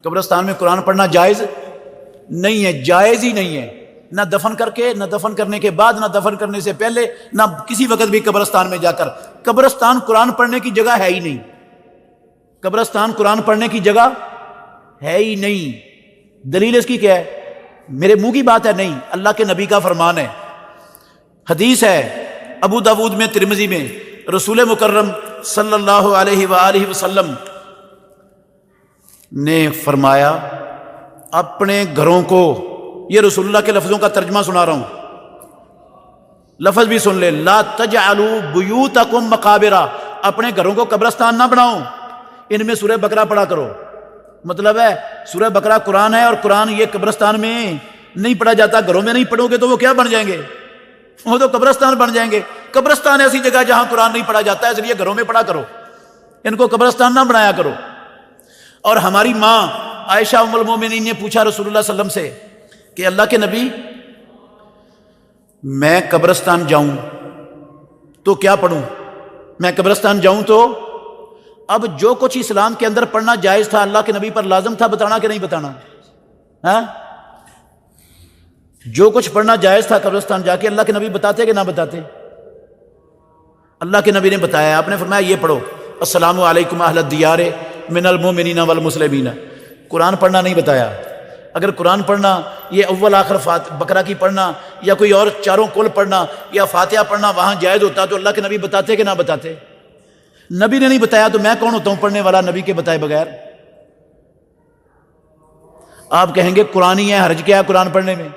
قبرستان میں قرآن پڑھنا جائز نہیں ہے، جائز ہی نہیں ہے، نہ دفن کر کے، نہ دفن کرنے کے بعد، نہ دفن کرنے سے پہلے، نہ کسی وقت بھی قبرستان میں جا کر۔ قبرستان قرآن پڑھنے کی جگہ ہے ہی نہیں، قبرستان قرآن پڑھنے کی جگہ ہے ہی نہیں۔ دلیل اس کی کیا ہے؟ میرے منہ کی بات ہے نہیں، اللہ کے نبی کا فرمان ہے، حدیث ہے ابو داود میں، ترمذی میں، رسول مکرم صلی اللہ علیہ وآلہ وسلم نے فرمایا اپنے گھروں کو، یہ رسول اللہ کے لفظوں کا ترجمہ سنا رہا ہوں، لفظ بھی سن لے، لا تجعلوا بیوتکم مقابرا، اپنے گھروں کو قبرستان نہ بناؤ، ان میں سورہ بقرہ پڑھا کرو۔ مطلب ہے سورہ بقرہ قرآن ہے، اور قرآن یہ قبرستان میں نہیں پڑھا جاتا، گھروں میں نہیں پڑھو گے تو وہ کیا بن جائیں گے؟ وہ تو قبرستان بن جائیں گے۔ قبرستان ایسی جگہ جہاں قرآن نہیں پڑھا جاتا ہے، اس لیے گھروں میں پڑھا کرو، ان کو قبرستان نہ بنایا کرو۔ اور ہماری ماں عائشہ ام المومنین نے پوچھا رسول اللہ صلی اللہ علیہ وسلم سے کہ اللہ کے نبی، میں قبرستان جاؤں تو کیا پڑھوں؟ میں قبرستان جاؤں تو اب جو کچھ اسلام کے اندر پڑھنا جائز تھا، اللہ کے نبی پر لازم تھا بتانا کہ نہیں بتانا؟ ہاں، جو کچھ پڑھنا جائز تھا قبرستان جا کے، اللہ کے نبی بتاتے کہ نہ بتاتے؟ اللہ کے نبی نے بتایا، آپ نے فرمایا یہ پڑھو، السلام علیکم اہل الدیار من المؤمنین والمسلمین۔ قرآن پڑھنا نہیں بتایا۔ اگر قرآن پڑھنا، یہ اول آخر بقرہ کی پڑھنا، یا کوئی اور چاروں کل پڑھنا، یا فاتحہ پڑھنا وہاں جائز ہوتا تو اللہ کے نبی بتاتے کہ نہ بتاتے؟ نبی نے نہیں بتایا تو میں کون ہوتا ہوں پڑھنے والا نبی کے بتائے بغیر؟ آپ کہیں گے قرآن ہی ہے، حرج کیا ہے قرآن پڑھنے میں؟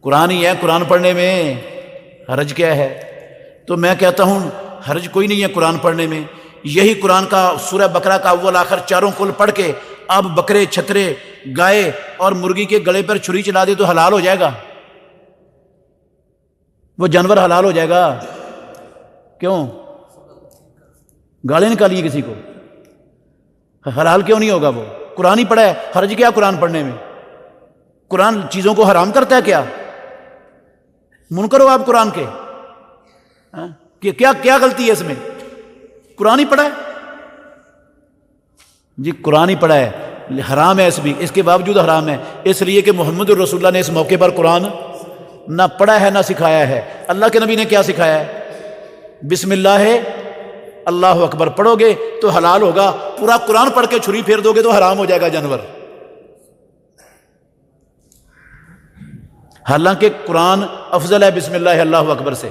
قرآن ہی ہے، قرآن پڑھنے میں حرج کیا ہے؟ تو میں کہتا ہوں حرج کوئی نہیں ہے قرآن پڑھنے میں۔ یہی قرآن کا سورہ بقرہ کا اول آخر چاروں کل پڑھ کے اب بکرے، چھترے، گائے اور مرغی کے گلے پر چھری چلا دے تو حلال ہو جائے گا؟ وہ جانور حلال ہو جائے گا؟ کیوں؟ گالی نکالیے کسی کو، حلال کیوں نہیں ہوگا؟ وہ قرآن ہی پڑھا ہے، حرج کیا قرآن پڑھنے میں؟ قرآن چیزوں کو حرام کرتا ہے کیا؟ منکر ہو آپ قرآن کے؟ کہ کیا غلطی ہے اس میں؟ قرآن ہی پڑھا ہے جی، قرآن ہی پڑھا ہے، حرام ہے بھی، اس کے باوجود حرام ہے، اس لیے کہ محمد الرسول اللہ نے اس موقع پر قرآن نہ پڑھا ہے نہ سکھایا ہے۔ اللہ کے نبی نے کیا سکھایا ہے؟ بسم اللہ ہے، اللہ اکبر پڑھو گے تو حلال ہوگا، پورا قرآن پڑھ کے چھری پھیر دو گے تو حرام ہو جائے گا جانور۔ حالانکہ قرآن افضل ہے بسم اللہ اللہ اکبر سے۔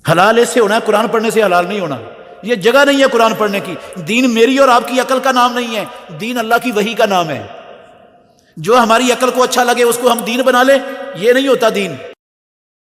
حلال اس سے ہونا ہے، قرآن پڑھنے سے حلال نہیں ہونا۔ یہ جگہ نہیں ہے قرآن پڑھنے کی۔ دین میری اور آپ کی عقل کا نام نہیں ہے، دین اللہ کی وحی کا نام ہے۔ جو ہماری عقل کو اچھا لگے اس کو ہم دین بنا لیں، یہ نہیں ہوتا دین۔